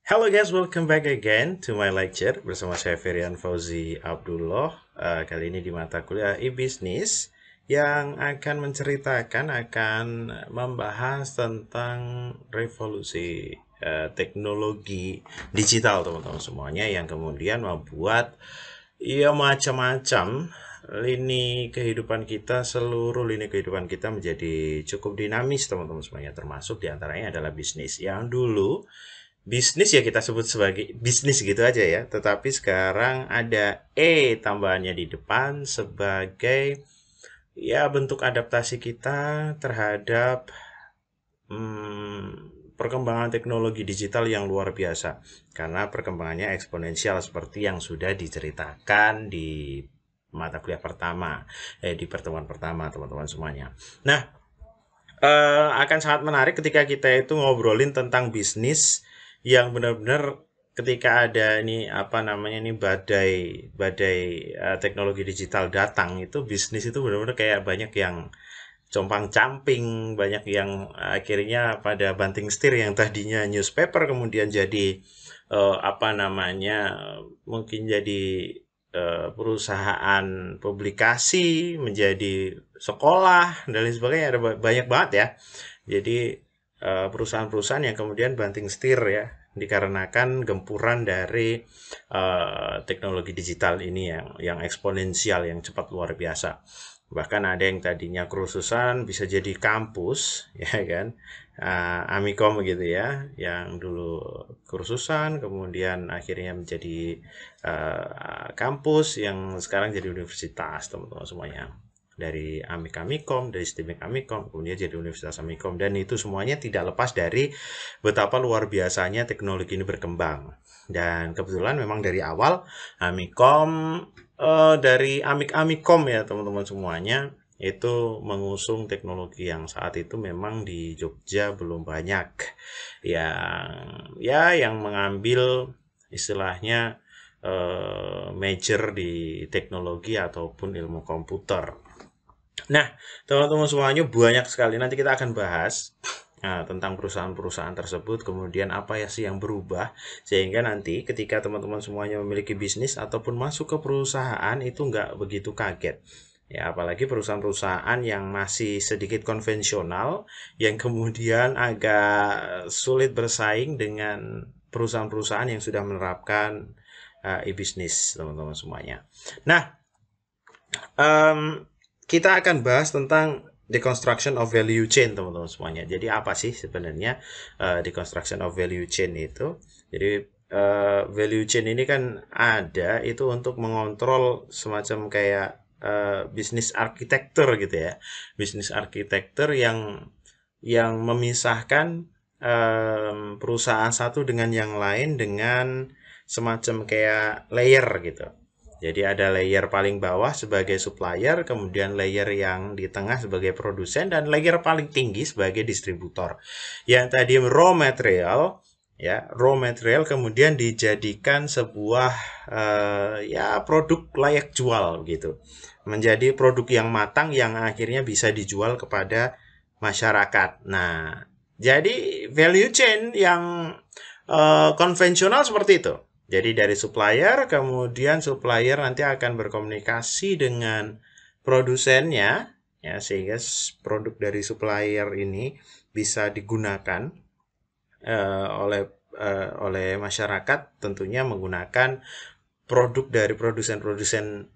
Hello guys, welcome back again to my lecture bersama saya Ferian Fauzi Abdullah. Kali ini di mata kuliah e-business yang akan menceritakan akan membahas tentang revolusi teknologi digital teman-teman semuanya yang kemudian membuat ya macam-macam seluruh lini kehidupan kita menjadi cukup dinamis teman-teman semuanya, termasuk diantaranya adalah bisnis yang dulu bisnis ya kita sebut sebagai bisnis gitu aja ya. Tetapi sekarang ada tambahannya di depan sebagai ya bentuk adaptasi kita terhadap perkembangan teknologi digital yang luar biasa. Karena perkembangannya eksponensial seperti yang sudah diceritakan di mata kuliah pertama, di pertemuan pertama teman-teman semuanya. Nah, akan sangat menarik ketika kita itu ngobrolin tentang bisnis yang benar-benar ketika ada ini apa namanya ini badai badai teknologi digital datang itu bisnis itu benar-benar kayak banyak yang compang-camping, banyak yang akhirnya pada banting setir yang tadinya newspaper kemudian jadi apa namanya mungkin jadi perusahaan publikasi, menjadi sekolah dan lain sebagainya ada banyak banget ya. Jadi perusahaan-perusahaan yang kemudian banting setir ya dikarenakan gempuran dari teknologi digital ini yang eksponensial yang cepat luar biasa. Bahkan ada yang tadinya kursusan bisa jadi kampus, ya kan? Amikom gitu ya, yang dulu kursusan, kemudian akhirnya menjadi kampus yang sekarang jadi universitas, teman-teman semuanya. Dari Amik Amikom, dari STIMIK Amikom, kemudian jadi Universitas Amikom, dan itu semuanya tidak lepas dari betapa luar biasanya teknologi ini berkembang. Dan kebetulan memang dari awal Amikom dari Amik Amikom ya teman-teman semuanya itu mengusung teknologi yang saat itu memang di Jogja belum banyak yang mengambil istilahnya major di teknologi ataupun ilmu komputer. Nah, teman-teman semuanya banyak sekali. Nanti kita akan bahas tentang perusahaan-perusahaan tersebut, kemudian apa ya sih yang berubah, sehingga nanti ketika teman-teman semuanya memiliki bisnis ataupun masuk ke perusahaan itu nggak begitu kaget. Ya, apalagi perusahaan-perusahaan yang masih sedikit konvensional, yang kemudian agak sulit bersaing dengan perusahaan-perusahaan yang sudah menerapkan e-bisnis, teman-teman semuanya. Nah, um, kita akan bahas tentang deconstruction of value chain teman-teman semuanya. Jadi apa sih sebenarnya deconstruction of value chain itu? Jadi value chain ini kan ada itu untuk mengontrol semacam kayak bisnis arsitektur gitu ya. Bisnis arsitektur yang memisahkan perusahaan satu dengan yang lain dengan semacam kayak layer gitu. Jadi ada layer paling bawah sebagai supplier, kemudian layer yang di tengah sebagai produsen, dan layer paling tinggi sebagai distributor. Yang tadi raw material kemudian dijadikan sebuah produk layak jual gitu. Menjadi produk yang matang yang akhirnya bisa dijual kepada masyarakat. Nah, jadi value chain yang konvensional seperti itu. Jadi dari supplier, kemudian supplier nanti akan berkomunikasi dengan produsennya, ya sehingga produk dari supplier ini bisa digunakan oleh masyarakat, tentunya menggunakan produk dari produsen-produsen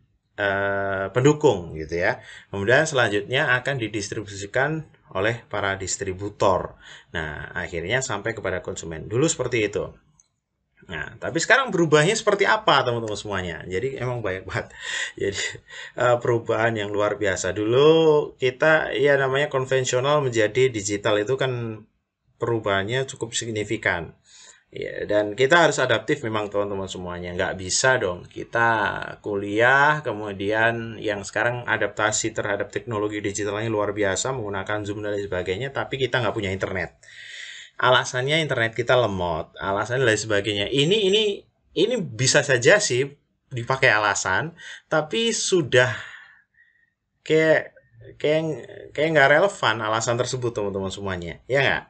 pendukung gitu ya. Kemudian selanjutnya akan didistribusikan oleh para distributor. Nah, akhirnya sampai kepada konsumen. Dulu seperti itu. Nah, tapi sekarang berubahnya seperti apa teman-teman semuanya? Jadi emang banyak banget. Jadi perubahan yang luar biasa. Dulu kita ya namanya konvensional menjadi digital itu kan perubahannya cukup signifikan. Ya, dan kita harus adaptif memang teman-teman semuanya. Nggak bisa dong kita kuliah kemudian yang sekarang adaptasi terhadap teknologi digitalnya luar biasa menggunakan Zoom dan lain sebagainya, tapi kita nggak punya internet. Alasannya internet kita lemot, alasannya lain sebagainya. Ini bisa saja sih dipakai alasan, tapi sudah kayak kayak kayak nggak relevan alasan tersebut teman-teman semuanya, ya nggak?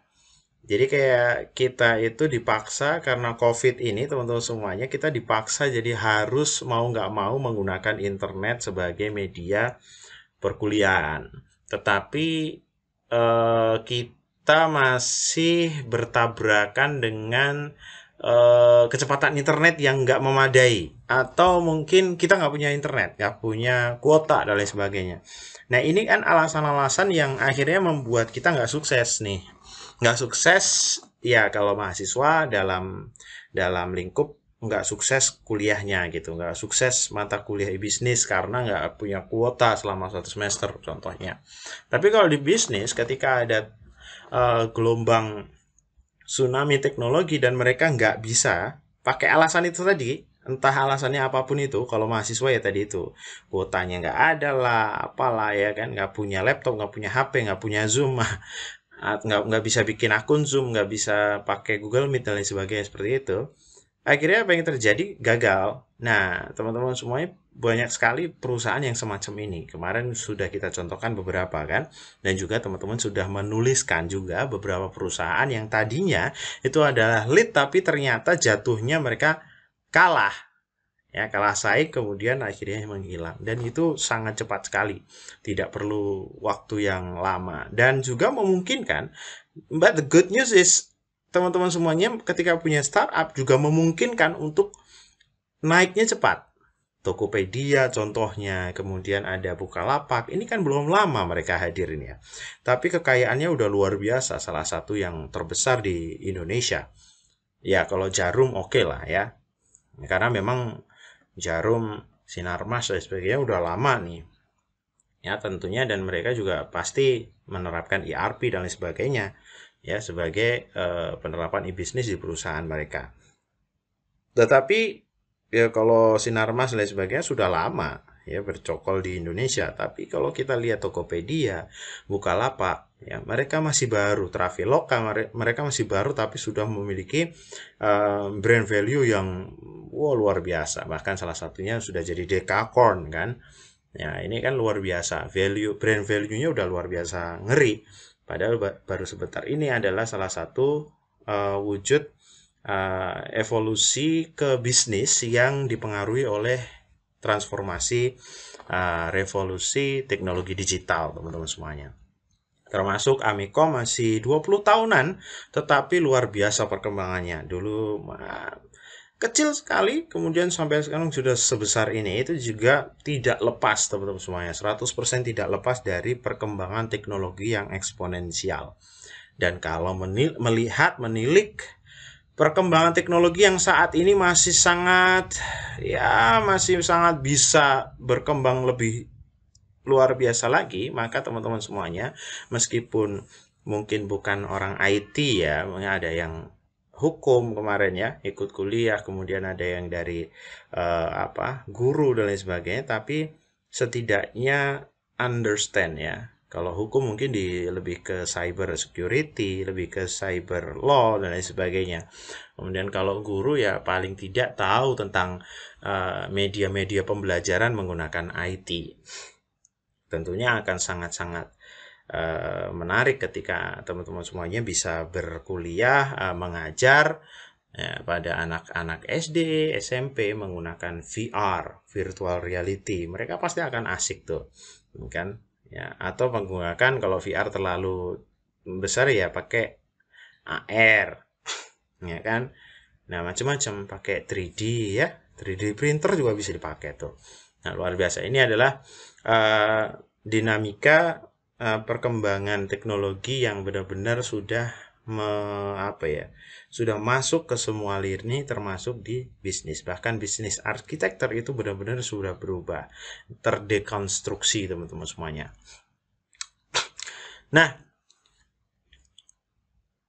Jadi kayak kita itu dipaksa karena COVID ini, teman-teman semuanya, kita dipaksa jadi harus mau nggak mau menggunakan internet sebagai media perkuliahan. Tetapi kita masih bertabrakan dengan kecepatan internet yang nggak memadai, atau mungkin kita nggak punya internet, nggak punya kuota dan lain sebagainya. Nah, ini kan alasan-alasan yang akhirnya membuat kita nggak sukses nih. Nggak sukses ya kalau mahasiswa dalam dalam lingkup nggak sukses kuliahnya gitu, nggak sukses mata kuliah bisnis karena nggak punya kuota selama 1 semester contohnya. Tapi kalau di bisnis, ketika ada gelombang tsunami teknologi dan mereka nggak bisa pakai alasan itu tadi, entah alasannya apapun itu, kalau mahasiswa ya tadi itu kuotanya nggak ada lah, apalah ya kan, nggak punya laptop, nggak punya HP, nggak punya Zoom, nggak bisa bikin akun Zoom, nggak bisa pakai Google Meet dan lain sebagainya seperti itu. Akhirnya apa yang terjadi? Gagal. Nah, teman-teman semuanya, banyak sekali perusahaan yang semacam ini. Kemarin sudah kita contohkan beberapa kan, dan juga teman-teman sudah menuliskan juga beberapa perusahaan yang tadinya itu adalah lead tapi ternyata jatuhnya mereka kalah. Ya, kalah saing kemudian akhirnya menghilang, dan itu sangat cepat sekali. Tidak perlu waktu yang lama dan juga memungkinkan. But the good news is, teman-teman semuanya ketika punya startup juga memungkinkan untuk naiknya cepat. Tokopedia contohnya, kemudian ada Bukalapak. Ini kan belum lama mereka hadir ini ya. Tapi kekayaannya udah luar biasa, salah satu yang terbesar di Indonesia. Ya, kalau Jarum oke lah ya. Karena memang Jarum, Sinarmas dan sebagainya udah lama nih. Ya, tentunya, dan mereka juga pasti menerapkan ERP dan lain sebagainya ya sebagai penerapan e-bisnis di perusahaan mereka. Tetapi ya kalau Sinarmas dan lain sebagainya sudah lama ya bercokol di Indonesia. Tapi kalau kita lihat Tokopedia, Bukalapak, ya mereka masih baru. Traveloka, mereka masih baru tapi sudah memiliki brand value yang luar biasa. Bahkan salah satunya sudah jadi Dekakorn kan. Ya, ini kan luar biasa. Brand value-nya udah luar biasa ngeri. Padahal baru sebentar. Ini adalah salah satu wujud evolusi ke bisnis yang dipengaruhi oleh transformasi revolusi teknologi digital, teman-teman semuanya. Termasuk Amikom masih 20 tahunan, tetapi luar biasa perkembangannya. Dulu kecil sekali, kemudian sampai sekarang sudah sebesar ini. Itu juga tidak lepas, teman-teman semuanya. 100% tidak lepas dari perkembangan teknologi yang eksponensial. Dan kalau menilik perkembangan teknologi yang saat ini masih sangat bisa berkembang lebih luar biasa lagi, maka teman-teman semuanya, meskipun mungkin bukan orang IT ya, ada yang hukum kemarin ya, ikut kuliah, kemudian ada yang dari guru dan lain sebagainya, tapi setidaknya understand ya. Kalau hukum mungkin lebih ke cyber security, lebih ke cyber law dan lain sebagainya. Kemudian kalau guru ya paling tidak tahu tentang media-media pembelajaran menggunakan IT. Tentunya akan sangat-sangat menarik ketika teman-teman semuanya bisa berkuliah, mengajar ya, pada anak-anak SD, SMP menggunakan VR, virtual reality. Mereka pasti akan asik tuh, kan? Ya, atau menggunakan, kalau VR terlalu besar ya pakai AR, ya kan? Nah, macam-macam, pakai 3D ya, 3D printer juga bisa dipakai tuh. Nah, luar biasa. Ini adalah dinamika perkembangan teknologi yang benar-benar sudah sudah masuk ke semua lini, termasuk di bisnis. Bahkan bisnis arsitektur itu benar-benar sudah berubah, terdekonstruksi, teman-teman semuanya. Nah,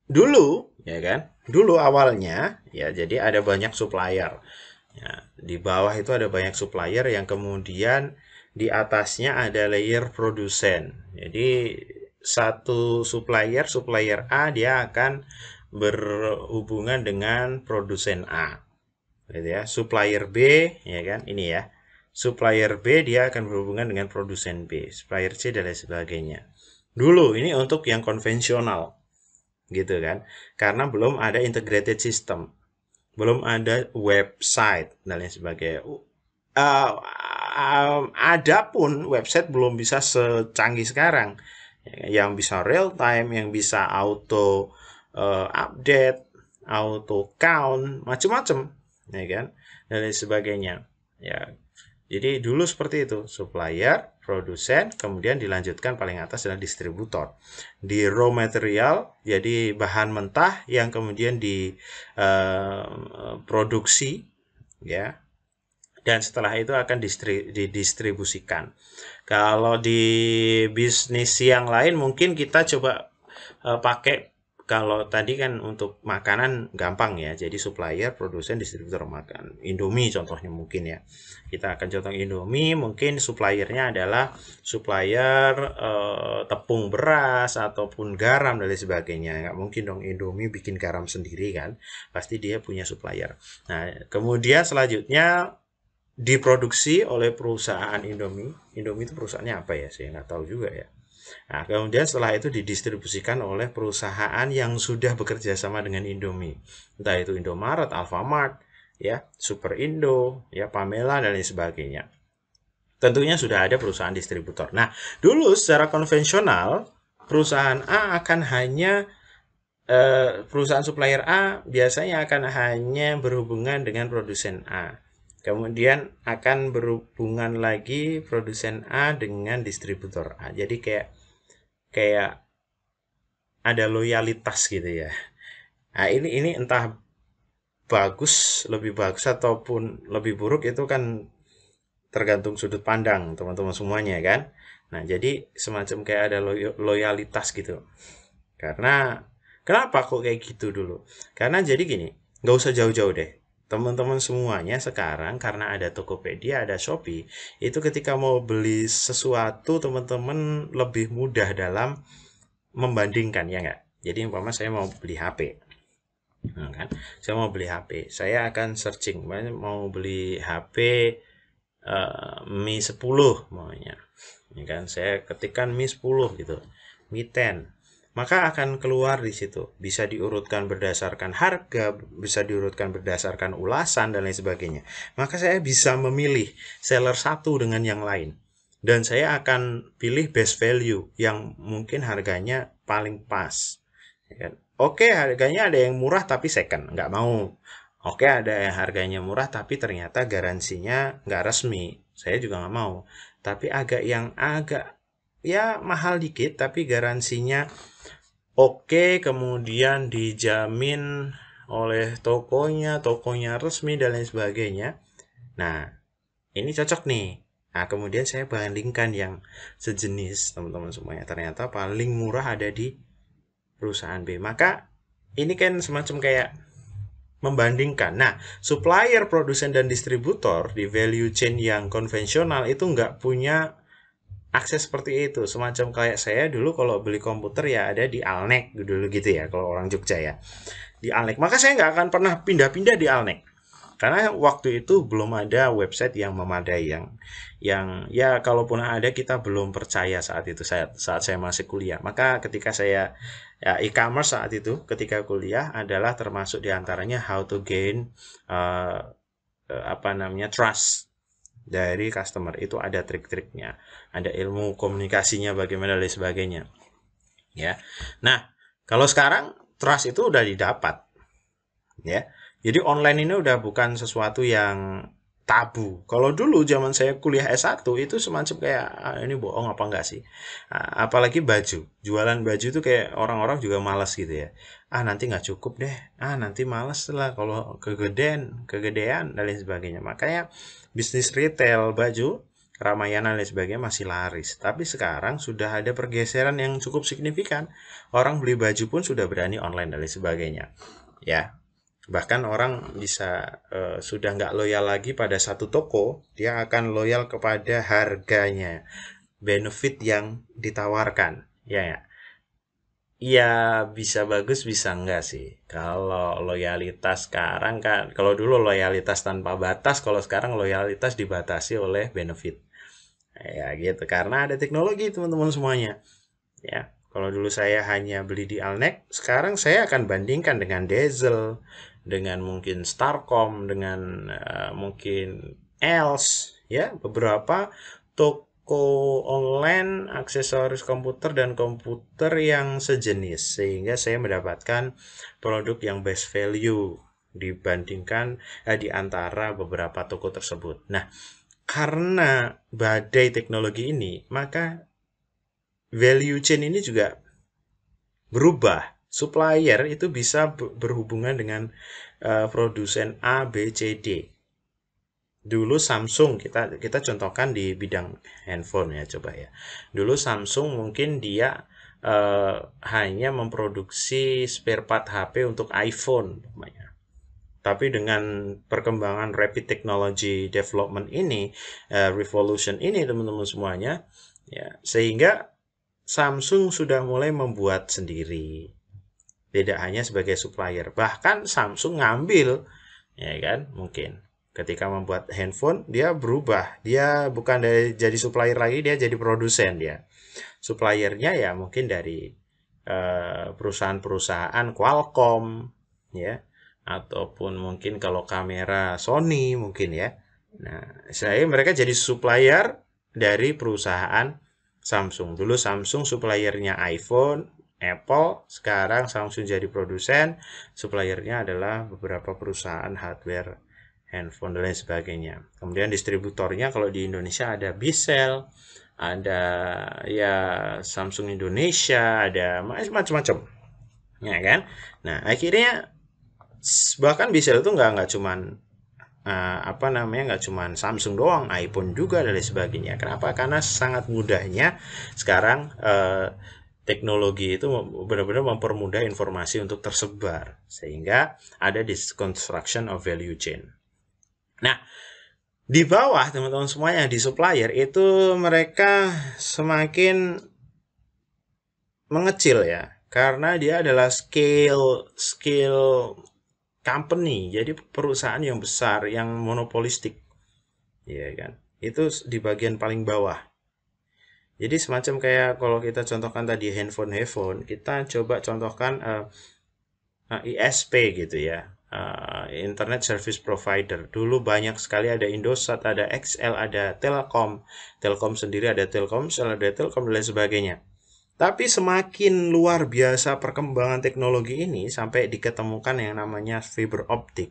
dulu ya kan, dulu awalnya ya, jadi ada banyak supplier. Ya, di bawah itu ada banyak supplier yang kemudian di atasnya ada layer produsen. Jadi satu supplier A, dia akan berhubungan dengan produsen A. Gitu ya. Supplier B ya kan, ini ya. Supplier B dia akan berhubungan dengan produsen B, supplier C dan lain sebagainya. Dulu ini untuk yang konvensional. gitu kan. Karena belum ada integrated system, belum ada website dan lain sebagainya. Adapun website belum bisa secanggih sekarang, yang bisa real time, yang bisa auto update, auto count, macam-macam, ya kan, dan lain sebagainya. Ya, jadi dulu seperti itu, supplier, produsen, kemudian dilanjutkan paling atas adalah distributor. Di raw material, jadi bahan mentah yang kemudian diproduksi, ya, dan setelah itu akan didistribusikan. Kalau di bisnis yang lain mungkin kita coba pakai, kalau tadi kan untuk makanan gampang ya, jadi supplier, produsen, distributor makan. Indomie contohnya mungkin ya. Kita akan contoh Indomie, mungkin suppliernya adalah supplier tepung beras ataupun garam dan lain sebagainya. Nggak mungkin dong Indomie bikin garam sendiri kan, pasti dia punya supplier. Nah, kemudian selanjutnya diproduksi oleh perusahaan Indomie. Indomie itu perusahaannya apa ya? Saya nggak tahu juga ya. Nah, kemudian setelah itu didistribusikan oleh perusahaan yang sudah bekerja sama dengan Indomie. Entah itu Indomaret, Alfamart, ya, Super Indo, ya, Pamela, dan lain sebagainya. Tentunya sudah ada perusahaan distributor. Nah, dulu secara konvensional, perusahaan A akan hanya perusahaan supplier A biasanya akan hanya berhubungan dengan produsen A. Kemudian akan berhubungan lagi produsen A dengan distributor A. Jadi kayak kayak ada loyalitas gitu ya. Nah, ini entah lebih bagus ataupun lebih buruk, itu kan tergantung sudut pandang teman-teman semuanya kan. Nah, jadi semacam kayak ada loyalitas gitu. Karena kenapa kok kayak gitu dulu? Karena jadi gini, nggak usah jauh-jauh deh. Teman-teman semuanya sekarang karena ada Tokopedia, ada Shopee, itu ketika mau beli sesuatu teman-teman lebih mudah dalam membandingkan, ya nggak? Jadi umpama saya mau beli HP, nah, kan? Saya mau beli HP, saya akan searching, mau beli HP Mi 10 maunya, ya kan? Saya ketikkan Mi 10 gitu, Mi 10, maka akan keluar di situ. Bisa diurutkan berdasarkan harga, bisa diurutkan berdasarkan ulasan dan lain sebagainya. Maka saya bisa memilih seller satu dengan yang lain. Dan saya akan pilih best value yang mungkin harganya paling pas. Ya kan? Oke, harganya ada yang murah tapi second, nggak mau. Oke, ada yang harganya murah tapi ternyata garansinya nggak resmi, saya juga nggak mau. Tapi agak ya mahal dikit tapi garansinya oke, kemudian dijamin oleh tokonya resmi dan lain sebagainya. Nah, ini cocok nih. Nah, kemudian saya bandingkan yang sejenis, teman-teman semuanya. Ternyata paling murah ada di perusahaan B. Maka ini kan semacam kayak membandingkan. Nah, supplier, produsen, dan distributor di value chain yang konvensional itu nggak punya akses seperti itu. Semacam kayak saya dulu kalau beli komputer ya ada di Alnek dulu gitu ya, kalau orang Jogja ya. Di Alnek. Maka saya nggak akan pernah pindah-pindah di Alnek. Karena waktu itu belum ada website yang memadai, yang ya kalaupun ada kita belum percaya saat itu, saat saya masih kuliah. Maka ketika saya ya, e-commerce saat itu ketika kuliah adalah termasuk diantaranya how to gain apa namanya trust dari customer. Itu ada trik-triknya, ada ilmu komunikasinya bagaimana dan sebagainya, ya. Nah, kalau sekarang trust itu udah didapat, ya. Jadi online ini udah bukan sesuatu yang tabu. Kalau dulu zaman saya kuliah S1 itu semacam kayak ini bohong apa enggak sih? Apalagi baju. Jualan baju itu kayak orang-orang juga malas gitu ya. Nanti nggak cukup deh. Nanti malas lah kalau kegedean dan lain sebagainya. Makanya bisnis retail baju, keramaian dan lain sebagainya masih laris. Tapi sekarang sudah ada pergeseran yang cukup signifikan. Orang beli baju pun sudah berani online dan lain sebagainya. Ya, bahkan orang bisa sudah nggak loyal lagi pada satu toko, dia akan loyal kepada harganya, benefit yang ditawarkan, ya. Iya, bisa bagus bisa enggak sih. Kalau loyalitas sekarang kan, kalau dulu loyalitas tanpa batas, kalau sekarang loyalitas dibatasi oleh benefit. Ya gitu, karena ada teknologi teman-teman semuanya. Ya, Kalau dulu saya hanya beli di Alnek, sekarang saya akan bandingkan dengan Dazzle, dengan mungkin Starcom, dengan mungkin Els, ya, beberapa toko online aksesoris komputer dan komputer yang sejenis, sehingga saya mendapatkan produk yang best value dibandingkan di antara beberapa toko tersebut. Nah, karena badai teknologi ini, maka value chain ini juga berubah. Supplier itu bisa berhubungan dengan produsen A, B, C, D. Dulu Samsung, kita contohkan di bidang handphone ya, coba ya. Dulu Samsung mungkin dia hanya memproduksi spare part HP untuk iPhone, tapi dengan perkembangan rapid technology development ini, revolution ini teman-teman semuanya, ya, sehingga Samsung sudah mulai membuat sendiri. Tidak hanya sebagai supplier, bahkan Samsung ngambil, ya kan, mungkin ketika membuat handphone dia berubah, dia bukan dari jadi supplier lagi, dia jadi produsen. Dia suppliernya ya mungkin dari perusahaan-perusahaan Qualcomm, ya, ataupun mungkin kalau kamera Sony mungkin ya. Nah, mereka jadi supplier dari perusahaan Samsung. Dulu Samsung suppliernya iPhone, Apple, sekarang Samsung jadi produsen, suppliernya adalah beberapa perusahaan hardware, handphone dan lain sebagainya. Kemudian distributornya kalau di Indonesia ada Bisel, ada ya Samsung Indonesia, ada macam-macam, ya kan. Nah, akhirnya bahkan Bisel itu nggak cuman nggak cuman Samsung doang, iPhone juga dan lain sebagainya. Kenapa? Karena sangat mudahnya sekarang teknologi itu benar-benar mempermudah informasi untuk tersebar, sehingga ada this construction of value chain. Nah, di bawah teman-teman semuanya di supplier itu mereka semakin mengecil ya, karena dia adalah scale company, jadi perusahaan yang besar, yang monopolistik, ya kan. Itu di bagian paling bawah. Jadi semacam kayak kalau kita contohkan tadi handphone, kita coba contohkan ISP gitu ya, Internet Service Provider. Dulu banyak sekali, ada Indosat, ada XL, ada Telkom sendiri, ada Telkomsel, ada Telkom dan lain sebagainya. Tapi semakin luar biasa perkembangan teknologi ini sampai diketemukan yang namanya fiber optik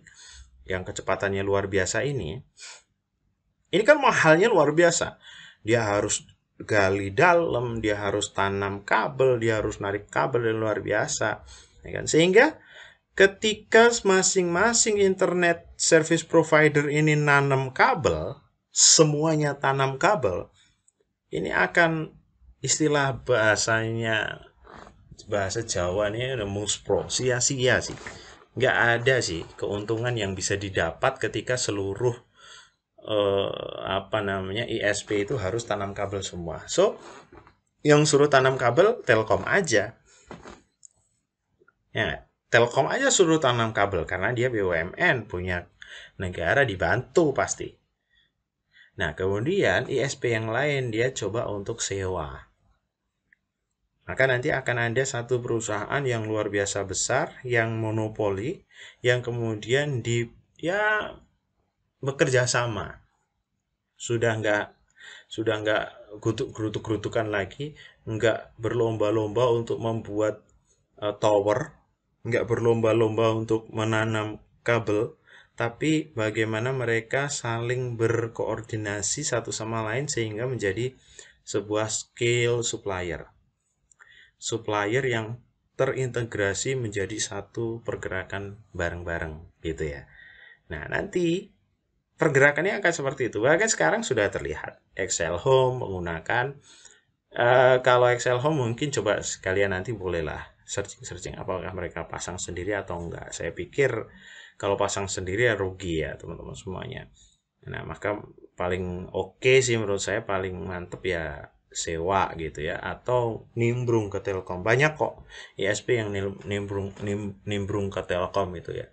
yang kecepatannya luar biasa ini. Ini kan mahalnya luar biasa. Dia harus gali dalam, dia harus tanam kabel, dia harus narik kabel yang luar biasa, ya kan? Sehingga ketika masing-masing internet service provider ini nanam kabel, semuanya tanam kabel, ini akan, istilah bahasa Jawa ini muspro, sia-sia sih. Nggak ada sih keuntungan yang bisa didapat ketika seluruh ISP itu harus tanam kabel semua. So, yang suruh tanam kabel Telkom aja. Ya, Telkom aja suruh tanam kabel karena dia BUMN, punya negara, dibantu pasti. Nah, kemudian ISP yang lain dia coba untuk sewa. Maka nanti akan ada satu perusahaan yang luar biasa besar, yang monopoli, yang kemudian bekerja sama. Sudah nggak gerutuk-gerutukan lagi, nggak berlomba-lomba untuk membuat tower, nggak berlomba-lomba untuk menanam kabel, tapi bagaimana mereka saling berkoordinasi satu sama lain sehingga menjadi sebuah scale supplier yang terintegrasi menjadi satu pergerakan bareng-bareng gitu ya. Nah, nanti pergerakannya akan seperti itu. Bahkan sekarang sudah terlihat Excel Home menggunakan kalau Excel Home mungkin coba sekalian nanti bolehlah searching apakah mereka pasang sendiri atau enggak. Saya pikir kalau pasang sendiri ya rugi ya teman-teman semuanya. Nah, maka paling oke sih menurut saya, paling mantep ya sewa gitu ya, atau nimbrung ke Telkom. Banyak kok ISP yang nimbrung ke Telkom itu ya.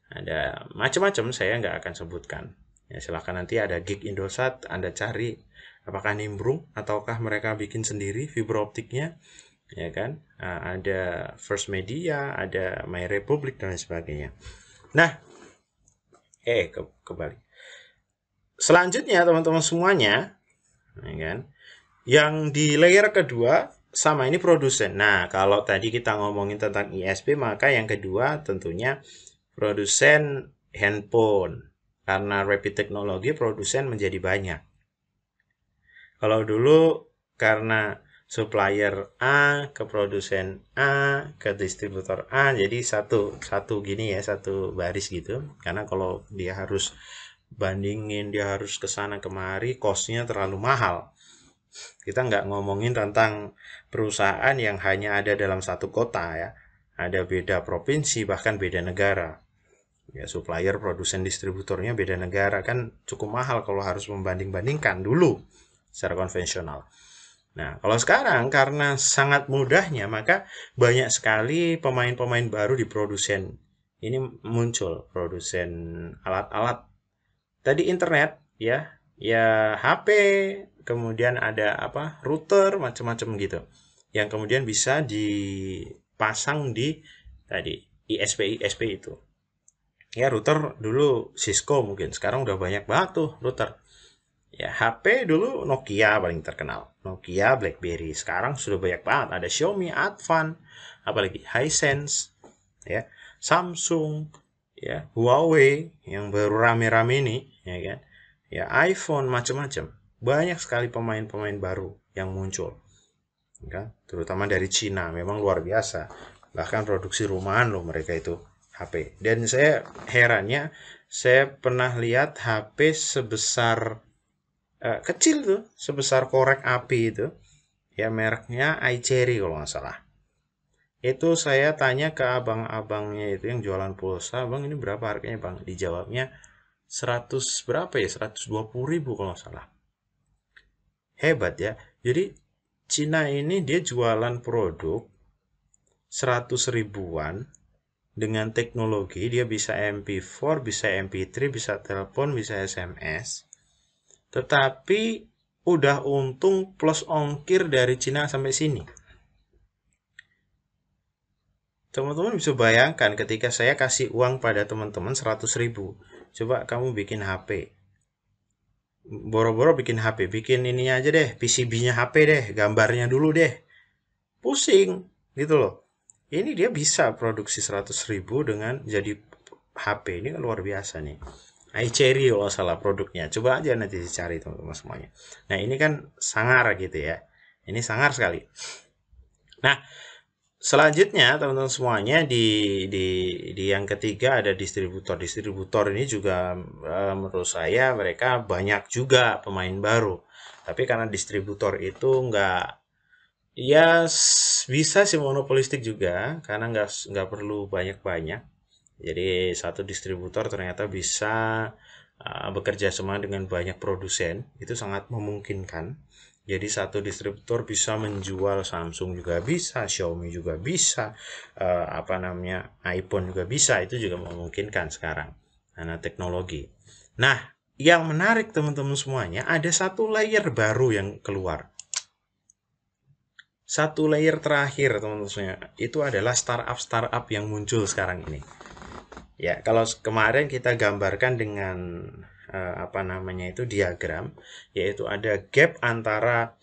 Ada macam-macam, saya nggak akan sebutkan. Ya, silahkan nanti ada Gig Indosat, Anda cari apakah nimbrung ataukah mereka bikin sendiri fiber optiknya. ya kan? Ada First Media, ada My Republic dan lain sebagainya. Nah, kembali. Selanjutnya teman-teman semuanya, ya kan? Yang di layer kedua sama ini produsen. Nah, kalau tadi kita ngomongin tentang ISP, maka yang kedua tentunya produsen handphone. Karena rapid teknologi, produsen menjadi banyak. Kalau dulu karena supplier A ke produsen A ke distributor A, jadi satu gini ya, satu baris gitu. Karena kalau dia harus bandingin, dia harus ke sana kemari, costnya terlalu mahal. Kita nggak ngomongin tentang perusahaan yang hanya ada dalam satu kota ya, ada beda provinsi bahkan beda negara. Ya, supplier, produsen, distributornya beda negara, kan cukup mahal kalau harus membanding-bandingkan dulu secara konvensional. Nah, kalau sekarang karena sangat mudahnya, maka banyak sekali pemain-pemain baru di produsen. Ini muncul produsen alat-alat tadi internet ya, ya HP, kemudian ada apa? Router macam-macam gitu. Yang kemudian bisa dipasang di tadi ISP itu. Ya, router dulu Cisco mungkin, sekarang udah banyak banget tuh router. Ya, HP dulu Nokia paling terkenal. Nokia, BlackBerry. Sekarang sudah banyak banget. Ada Xiaomi, Advan, apalagi Hisense, ya, Samsung, ya, Huawei yang baru rame-rame ini, ya kan. Ya, iPhone macam-macam. Banyak sekali pemain-pemain baru yang muncul. Ya, terutama dari Cina, memang luar biasa. Bahkan produksi rumahan loh mereka itu HP. Dan saya herannya, saya pernah lihat HP sebesar kecil tuh, sebesar korek api itu, ya mereknya iCherry kalau nggak salah. Itu saya tanya ke abang-abangnya itu yang jualan pulsa, bang ini berapa harganya bang? Dijawabnya 100 berapa ya? 120.000 kalau nggak salah. Hebat ya. Jadi Cina ini dia jualan produk 100 ribuan dengan teknologi, dia bisa MP4, bisa MP3, bisa telepon, bisa SMS. Tetapi udah untung plus ongkir dari Cina sampai sini. Teman-teman bisa bayangkan ketika saya kasih uang pada teman-teman 100 ribu. Coba kamu bikin HP. Boro-boro bikin HP. Bikin ininya aja deh. PCB-nya HP deh. Gambarnya dulu deh. Pusing. Gitu loh. Ini dia bisa produksi 100 ribu dengan jadi HP. Ini kan luar biasa nih. iCherry kalau salah produknya. Coba aja nanti dicari teman-teman semuanya. Nah ini kan sangar gitu ya. Ini sangar sekali. Nah selanjutnya teman-teman semuanya di yang ketiga ada distributor. Distributor ini juga menurut saya mereka banyak juga pemain baru. Tapi karena distributor itu nggak ya bisa sih monopolistik juga karena nggak perlu banyak-banyak. Jadi satu distributor ternyata bisa bekerja sama dengan banyak produsen, itu sangat memungkinkan. Jadi satu distributor bisa menjual Samsung juga bisa, Xiaomi juga bisa, iPhone juga bisa, itu juga memungkinkan sekarang karena teknologi. Nah, yang menarik teman-teman semuanya, ada satu layer baru yang keluar. Satu layer terakhir teman-teman semuanya, itu adalah startup yang muncul sekarang ini. Ya, kalau kemarin kita gambarkan dengan itu diagram, yaitu ada gap antara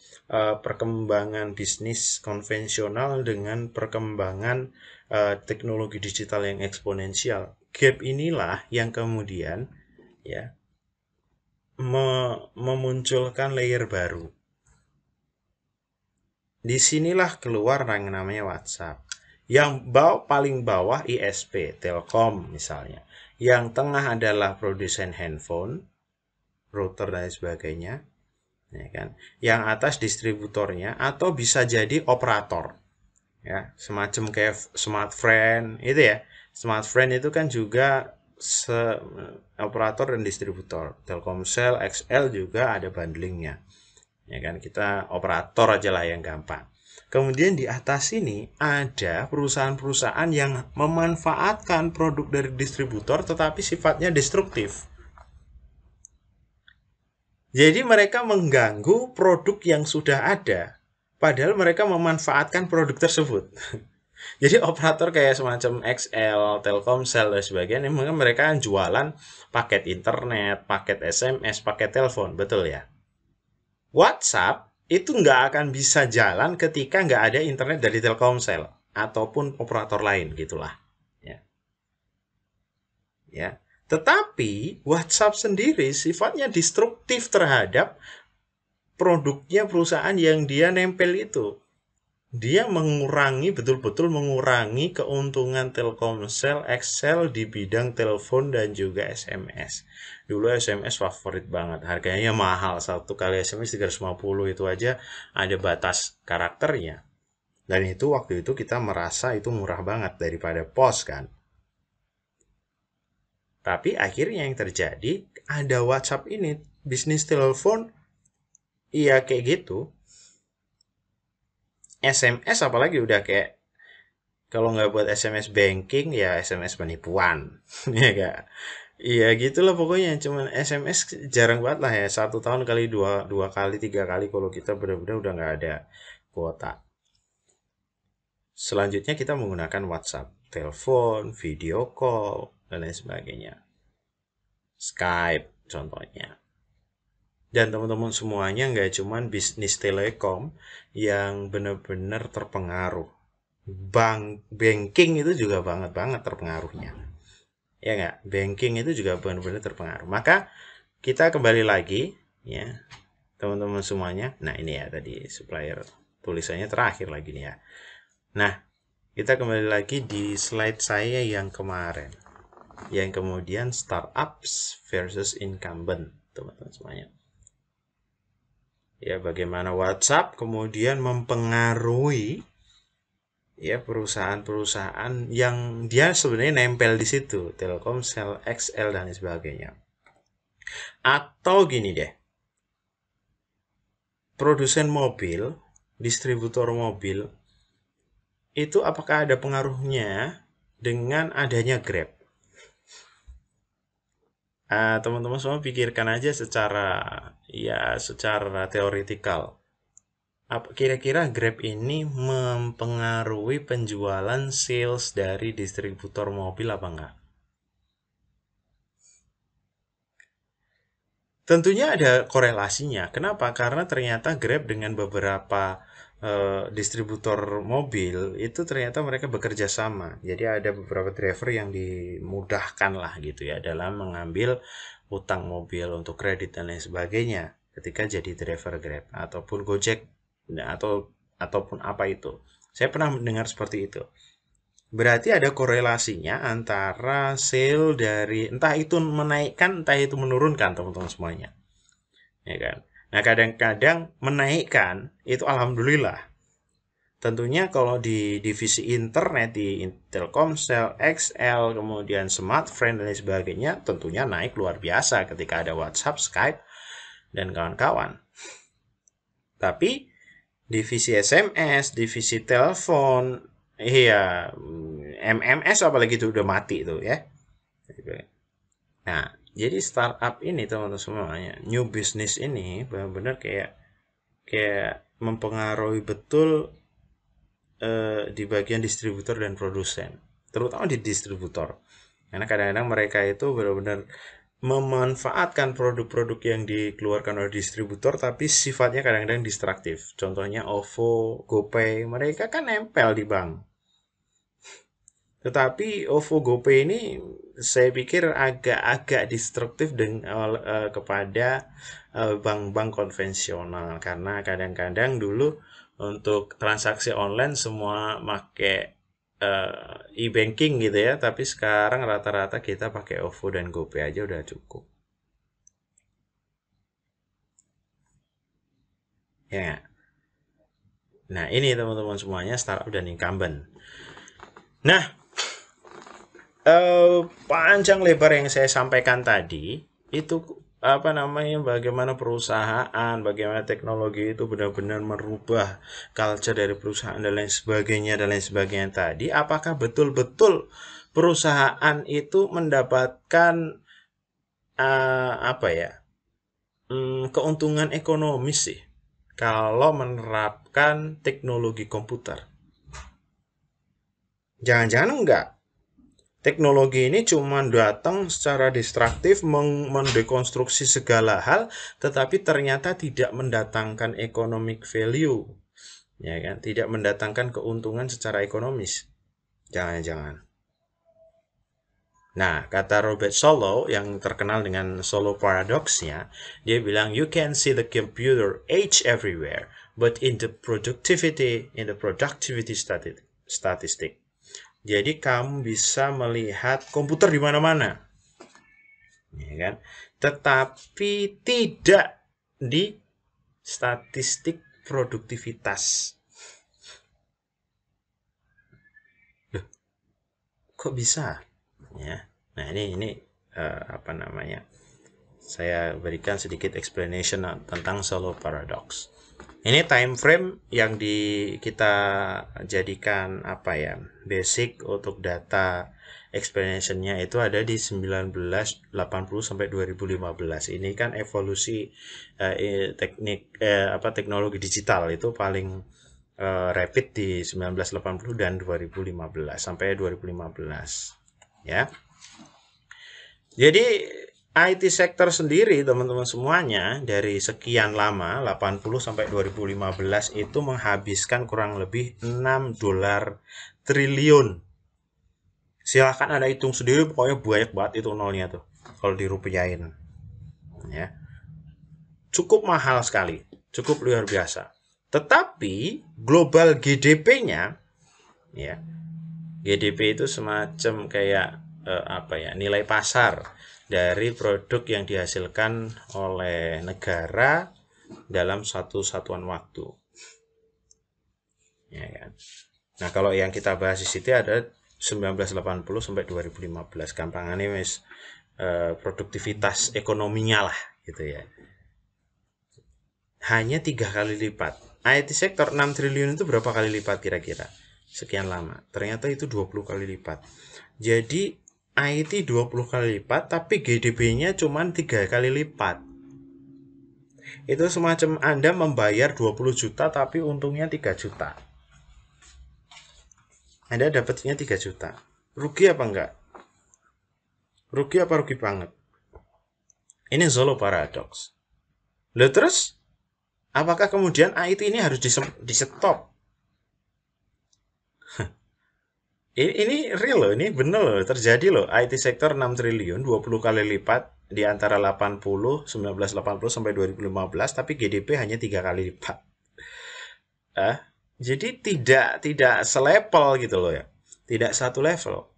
perkembangan bisnis konvensional dengan perkembangan teknologi digital yang eksponensial. Gap inilah yang kemudian ya memunculkan layer baru. Disinilah keluar yang namanya WhatsApp. Yang paling bawah ISP, Telkom misalnya. Yang tengah adalah produsen handphone, router dan sebagainya, ya kan. Yang atas distributornya atau bisa jadi operator, ya, semacam kayak Smartfren itu ya. Smartfren itu kan juga operator dan distributor. Telkomsel, XL juga ada bundlingnya, ya kan. Kita operator aja lah yang gampang. Kemudian di atas ini ada perusahaan-perusahaan yang memanfaatkan produk dari distributor tetapi sifatnya destruktif. Jadi mereka mengganggu produk yang sudah ada. Padahal mereka memanfaatkan produk tersebut. Jadi operator kayak semacam XL, Telkomsel dan sebagainya, memang mereka jualan paket internet, paket SMS, paket telepon, betul ya? WhatsApp itu nggak akan bisa jalan ketika nggak ada internet dari Telkomsel ataupun operator lain gitulah. Ya, ya. Tetapi WhatsApp sendiri sifatnya destruktif terhadap produknya perusahaan yang dia nempel itu. Dia mengurangi, betul-betul mengurangi keuntungan Telkomsel, Excel di bidang telepon dan juga SMS. Dulu SMS favorit banget, harganya mahal, satu kali SMS 350 itu aja ada batas karakternya. Dan itu waktu itu kita merasa itu murah banget daripada pos kan. Tapi akhirnya yang terjadi, ada WhatsApp ini, bisnis telepon, iya kayak gitu. SMS apalagi udah kayak, kalau nggak buat SMS banking ya SMS penipuan. Ya gak? Iya gitulah pokoknya, cuman SMS jarang banget lah ya, 1 tahun kali dua dua kali 3 kali kalau kita benar-benar udah nggak ada kuota. Selanjutnya kita menggunakan WhatsApp, telepon, video call, dan lain sebagainya. Skype contohnya. Dan teman-teman semuanya nggak cuman bisnis telekom yang benar-benar terpengaruh. Banking itu juga banget-banget terpengaruhnya. Ya nggak? Banking itu juga benar-benar terpengaruh. Maka kita kembali lagi ya, teman-teman semuanya. Nah, ini ya tadi supplier tulisannya terakhir lagi nih ya. Nah, kita kembali lagi di slide saya yang kemarin. Yang kemudian startups versus incumbent, teman-teman semuanya. Ya, bagaimana WhatsApp kemudian mempengaruhi ya perusahaan-perusahaan yang dia sebenarnya nempel di situ, Telkomsel, XL dan sebagainya. Atau gini deh, produsen mobil, distributor mobil, itu apakah ada pengaruhnya dengan adanya Grab? Teman-teman semua pikirkan aja secara teoritikal. Apa kira-kira Grab ini mempengaruhi penjualan sales dari distributor mobil apa enggak? Tentunya ada korelasinya. Kenapa? Karena ternyata Grab dengan beberapa distributor mobil itu ternyata mereka bekerja sama. Jadi ada beberapa driver yang dimudahkan lah gitu ya dalam mengambil utang mobil untuk kredit dan lain sebagainya ketika jadi driver Grab ataupun Gojek, nah, ataupun apa itu. Saya pernah mendengar seperti itu. Berarti ada korelasinya antara sale dari entah itu menaikkan entah itu menurunkan teman-teman semuanya. Ya kan? Nah, kadang-kadang menaikkan itu alhamdulillah. Tentunya kalau di divisi internet di Telkomsel, XL, kemudian Smartfren dan lain sebagainya, tentunya naik luar biasa ketika ada WhatsApp, Skype, dan kawan-kawan. Tapi divisi SMS, divisi telepon, iya, MMS apalagi itu udah mati tuh ya. Nah, jadi startup ini teman-teman semuanya, new business ini benar-benar kayak kayak mempengaruhi betul di bagian distributor dan produsen, terutama di distributor. Karena kadang-kadang mereka itu benar-benar memanfaatkan produk-produk yang dikeluarkan oleh distributor tapi sifatnya kadang-kadang distraktif. Contohnya OVO, GoPay, mereka kan nempel di bank. Tetapi OVO GoPay ini saya pikir agak-agak destruktif kepada bank-bank konvensional karena kadang-kadang dulu untuk transaksi online semua pakai e-banking gitu ya, tapi sekarang rata-rata kita pakai OVO dan GoPay aja udah cukup. Ya. Nah, ini teman-teman semuanya startup dan incumbent. Nah, panjang lebar yang saya sampaikan tadi itu apa namanya, bagaimana perusahaan, bagaimana teknologi itu benar-benar merubah culture dari perusahaan dan lain sebagainya tadi. Apakah betul-betul perusahaan itu mendapatkan apa ya, keuntungan ekonomis sih kalau menerapkan teknologi komputer? Jangan-jangan enggak. Teknologi ini cuma datang secara distraktif, mendekonstruksi segala hal, tetapi ternyata tidak mendatangkan economic value, ya kan? Tidak mendatangkan keuntungan secara ekonomis. Jangan-jangan. Nah, kata Robert Solow yang terkenal dengan Solow paradoxnya, dia bilang you can see the computer age everywhere, but in the productivity statistic. Jadi kamu bisa melihat komputer di mana-mana, ya kan? Tetapi tidak di statistik produktivitas. Loh, kok bisa? Ya. Nah, ini apa namanya? Saya berikan sedikit explanation tentang Solow paradox. Ini time frame yang kita jadikan apa ya, basic untuk data explanation-nya itu ada di 1980 sampai 2015. Ini kan evolusi teknologi digital itu paling rapid di 1980 dan 2015 sampai 2015 ya. Jadi IT sektor sendiri teman-teman semuanya dari sekian lama 80 sampai 2015 itu menghabiskan kurang lebih 6 dolar triliun. Silahkan Anda hitung sendiri, pokoknya banyak banget itu nolnya tuh kalau dirupiahin. Ya. Cukup mahal sekali, cukup luar biasa. Tetapi global GDP-nya ya. GDP itu semacam kayak nilai pasar dari produk yang dihasilkan oleh negara dalam satu satuan waktu. Ya kan? Nah, kalau yang kita bahas di situ ada 1980 sampai 2015. Gampangannya wis produktivitas ekonominya lah gitu ya. Hanya 3 kali lipat. IT sektor 6 triliun itu berapa kali lipat kira-kira? Sekian lama. Ternyata itu 20 kali lipat. Jadi IT 20 kali lipat, tapi GDP-nya cuma 3 kali lipat. Itu semacam Anda membayar 20 juta, tapi untungnya 3 juta. Anda dapatnya 3 juta. Rugi apa enggak? Rugi apa rugi banget? Ini Solow paradox. Lalu terus, apakah kemudian IT ini harus di-stop? Ini real loh, ini bener loh, terjadi loh. IT sektor 6 triliun, 20 kali lipat di antara 1980 sampai 2015, tapi GDP hanya 3 kali lipat. Jadi tidak selevel gitu loh ya. Tidak satu level.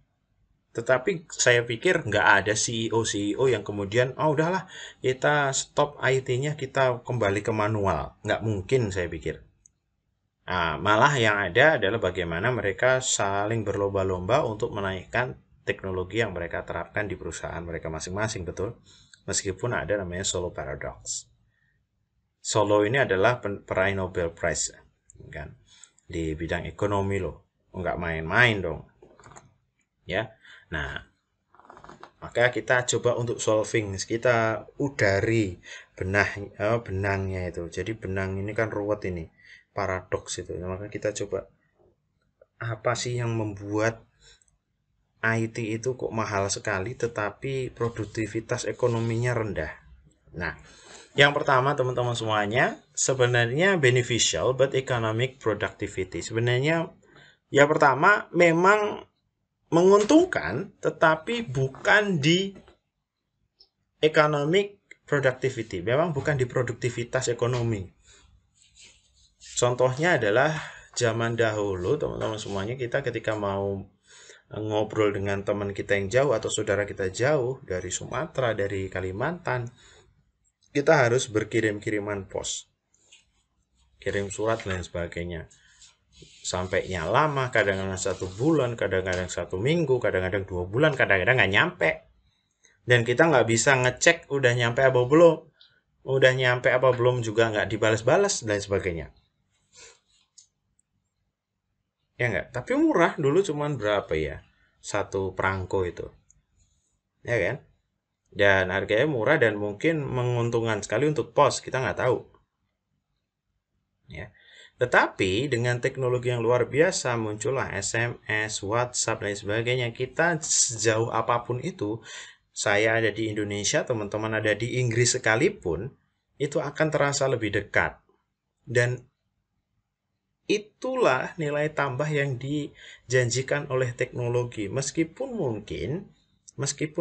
Tetapi saya pikir nggak ada CEO yang kemudian, oh udahlah kita stop IT-nya, kita kembali ke manual. Nggak mungkin saya pikir. Nah, malah yang ada adalah bagaimana mereka saling berlomba-lomba untuk menaikkan teknologi yang mereka terapkan di perusahaan mereka masing-masing, betul? Meskipun ada namanya Solow paradox. Solow ini adalah peraih Nobel Prize, kan? Di bidang ekonomi loh, nggak main-main dong. Ya, nah maka kita coba untuk solving, kita udari benangnya itu. Jadi benang ini kan ruwet ini, paradoks itu. Maka kita coba apa sih yang membuat IT itu kok mahal sekali tetapi produktivitas ekonominya rendah. Nah, yang pertama teman-teman semuanya, sebenarnya beneficial but economic productivity. Sebenarnya yang pertama memang menguntungkan tetapi bukan di economic productivity, memang bukan di produktivitas ekonomi. Contohnya adalah zaman dahulu teman-teman semuanya, kita ketika mau ngobrol dengan teman kita yang jauh atau saudara kita jauh dari Sumatera, dari Kalimantan, kita harus berkirim-kiriman pos, kirim surat dan sebagainya. Sampainya lama, kadang-kadang 1 bulan, kadang-kadang 1 minggu, kadang-kadang 2 bulan, kadang-kadang nggak nyampe. Dan kita nggak bisa ngecek udah nyampe apa belum, udah nyampe apa belum juga nggak dibalas-balas dan sebagainya. Ya nggak? Tapi murah dulu, cuman berapa ya? 1 perangko itu. Ya kan? Dan harganya murah dan mungkin menguntungkan sekali untuk pos, kita nggak tahu. ya. Tetapi dengan teknologi yang luar biasa muncullah SMS, WhatsApp dan sebagainya. Kita sejauh apapun itu, saya ada di Indonesia, teman-teman ada di Inggris sekalipun, itu akan terasa lebih dekat. Dan itulah nilai tambah yang dijanjikan oleh teknologi. Meskipun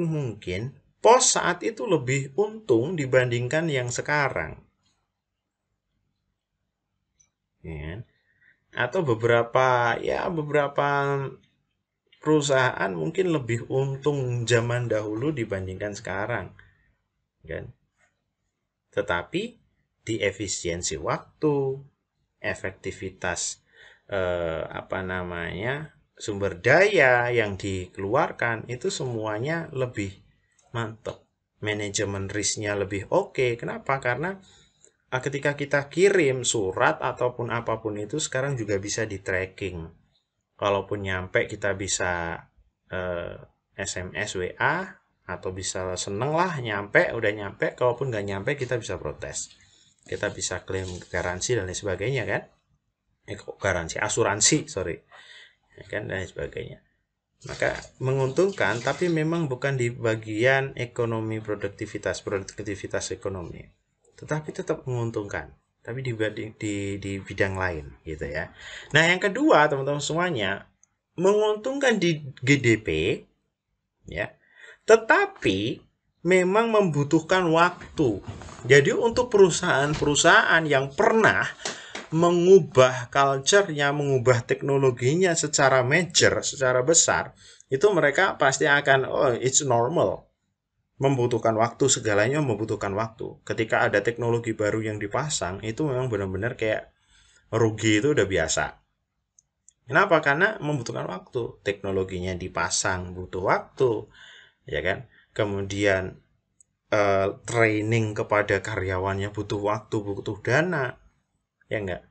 mungkin pos saat itu lebih untung dibandingkan yang sekarang. Ya. Atau beberapa perusahaan mungkin lebih untung zaman dahulu dibandingkan sekarang, kan? Tetapi di efisiensi waktu, efektivitas sumber daya yang dikeluarkan itu semuanya lebih mantap. Manajemen risknya lebih oke. Kenapa? Karena ketika kita kirim surat ataupun apapun itu sekarang juga bisa di tracking. Kalaupun nyampe kita bisa SMS, WA, atau bisa seneng lah nyampe, udah nyampe. Kalaupun nggak nyampe kita bisa protes, kita bisa klaim garansi dan lain sebagainya, kan? Garansi, asuransi, sorry, kan, dan lain sebagainya. Maka menguntungkan, tapi memang bukan di bagian ekonomi produktivitas ekonomi, tetapi tetap menguntungkan, tapi di bidang lain, gitu ya. Nah, yang kedua, teman-teman semuanya, menguntungkan di GDP, ya, tetapi memang membutuhkan waktu. Jadi untuk perusahaan-perusahaan yang pernah mengubah culture-nya, mengubah teknologinya secara major, secara besar, itu mereka pasti akan, oh, it's normal. Membutuhkan waktu, segalanya membutuhkan waktu. Ketika ada teknologi baru yang dipasang, itu memang benar-benar kayak rugi, itu udah biasa. Kenapa? Karena membutuhkan waktu. Teknologinya dipasang, butuh waktu, ya kan? Kemudian training kepada karyawannya butuh waktu, butuh dana, ya enggak?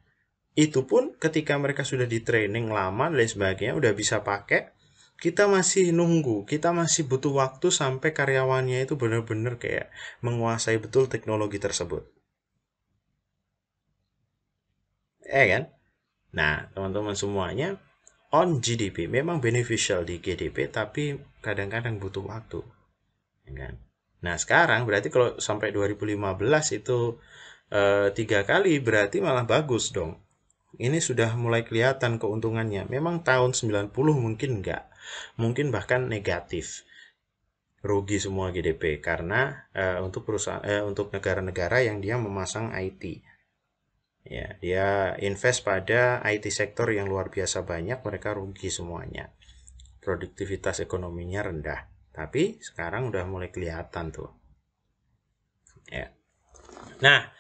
Itu pun ketika mereka sudah di training lama dan sebagainya, udah bisa pakai, kita masih nunggu, kita masih butuh waktu sampai karyawannya itu benar-benar kayak menguasai betul teknologi tersebut. Kan? Nah, teman-teman semuanya, on GDP memang beneficial di GDP, tapi kadang-kadang butuh waktu, kan? Nah, sekarang berarti kalau sampai 2015 itu 3 kali, berarti malah bagus dong. Ini sudah mulai kelihatan keuntungannya. Memang tahun 90 mungkin enggak. Mungkin bahkan negatif. Rugi semua GDP karena untuk negara-negara yang dia memasang IT. Ya, dia invest pada IT sektor yang luar biasa banyak, mereka rugi semuanya. Produktivitas ekonominya rendah. Tapi sekarang udah mulai kelihatan tuh. Ya. Nah,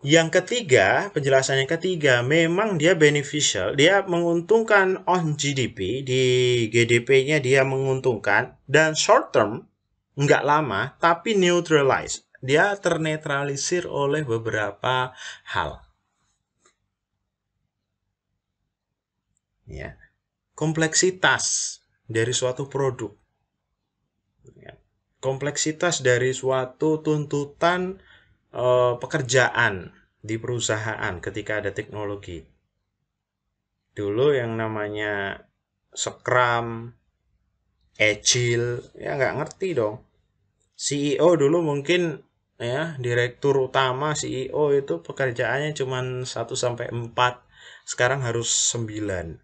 yang ketiga, penjelasan yang ketiga, memang dia beneficial, dia menguntungkan on GDP, di GDP-nya dia menguntungkan, dan short term, nggak lama, tapi neutralize. Dia ternetralisir oleh beberapa hal. Ya. Kompleksitas dari suatu produk. Ya. Kompleksitas dari suatu tuntutan pekerjaan di perusahaan ketika ada teknologi. Dulu yang namanya Scrum, Agile, ya nggak ngerti dong. CEO dulu mungkin, ya, direktur utama CEO itu pekerjaannya cuma 1-4, sekarang harus 9,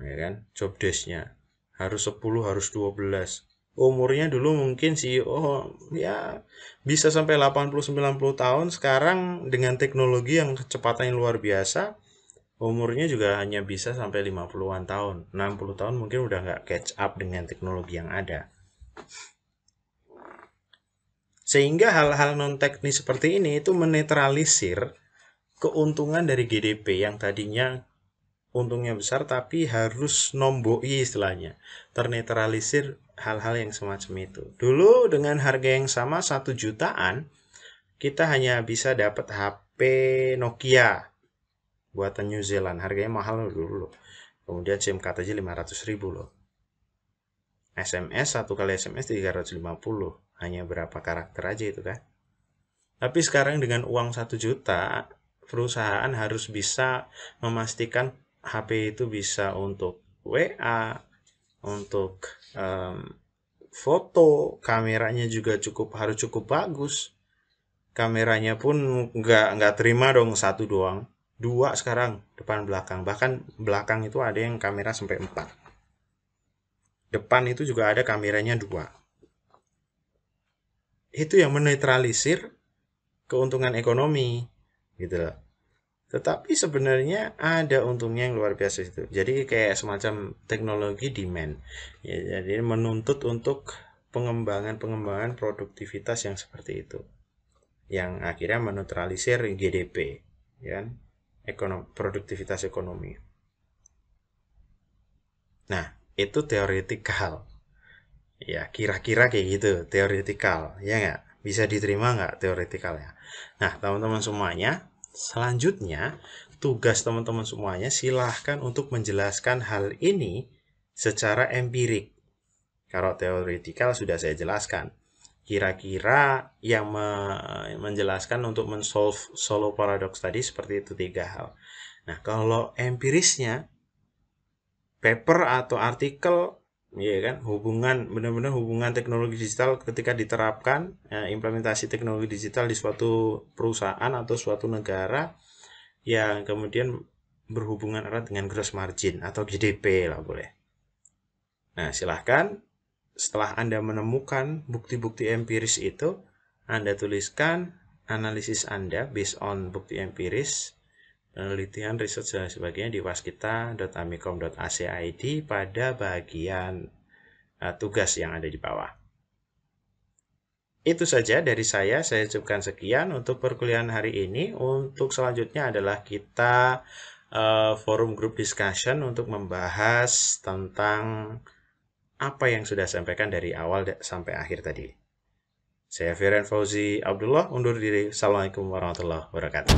ya kan, job desk-nya harus 10, harus 12. Umurnya dulu mungkin CEO ya bisa sampai 80-90 tahun, sekarang dengan teknologi yang kecepatannya luar biasa, umurnya juga hanya bisa sampai 50-an tahun. 60 tahun mungkin udah nggak catch up dengan teknologi yang ada. Sehingga hal-hal non-teknis seperti ini itu menetralisir keuntungan dari GDP yang tadinya untungnya besar tapi harus nomboi istilahnya. Ternetralisir hal-hal yang semacam itu. Dulu dengan harga yang sama 1 jutaan, kita hanya bisa dapat HP Nokia buatan New Zealand, harganya mahal dulu loh. Kemudian SIM card aja 500.000 loh. SMS, 1 kali SMS 350, hanya berapa karakter aja itu kan. Tapi sekarang dengan uang 1 juta, perusahaan harus bisa memastikan HP itu bisa untuk WA, untuk foto, kameranya juga harus cukup bagus. Kameranya pun nggak terima dong satu doang, dua sekarang, depan belakang. Bahkan belakang itu ada yang kamera sampai 4. Depan itu juga ada kameranya 2. Itu yang menetralisir keuntungan ekonomi gitu loh. Tetapi sebenarnya ada untungnya yang luar biasa itu. Jadi kayak semacam teknologi demand. Ya, jadi menuntut untuk pengembangan produktivitas yang seperti itu. Yang akhirnya menetralisir GDP, ya kan? Produktivitas ekonomi. Nah, itu teoretikal. Ya, kira-kira kayak gitu, teoretikal. Ya nggak? Bisa diterima nggak teoretikalnya? Nah, teman-teman semuanya, selanjutnya, tugas teman-teman semuanya silahkan untuk menjelaskan hal ini secara empirik. Kalau teoretikal sudah saya jelaskan. Kira-kira yang menjelaskan untuk men-solve Solow paradox tadi seperti itu 3 hal. Nah, kalau empirisnya, paper atau artikel, ya kan, benar-benar hubungan teknologi digital ketika diterapkan, implementasi teknologi digital di suatu perusahaan atau suatu negara yang kemudian berhubungan erat dengan gross margin atau GDP lah boleh. Nah, silahkan setelah Anda menemukan bukti-bukti empiris itu, Anda tuliskan analisis Anda based on bukti empiris, penelitian, riset, dan sebagainya di waskita.amikom.ac.id pada bagian tugas yang ada di bawah. Itu saja dari saya cukupkan sekian untuk perkuliahan hari ini. Untuk selanjutnya adalah kita forum group discussion untuk membahas tentang apa yang sudah sampaikan dari awal sampai akhir tadi. Saya Firen Fauzi Abdullah undur diri. Assalamualaikum warahmatullahi wabarakatuh.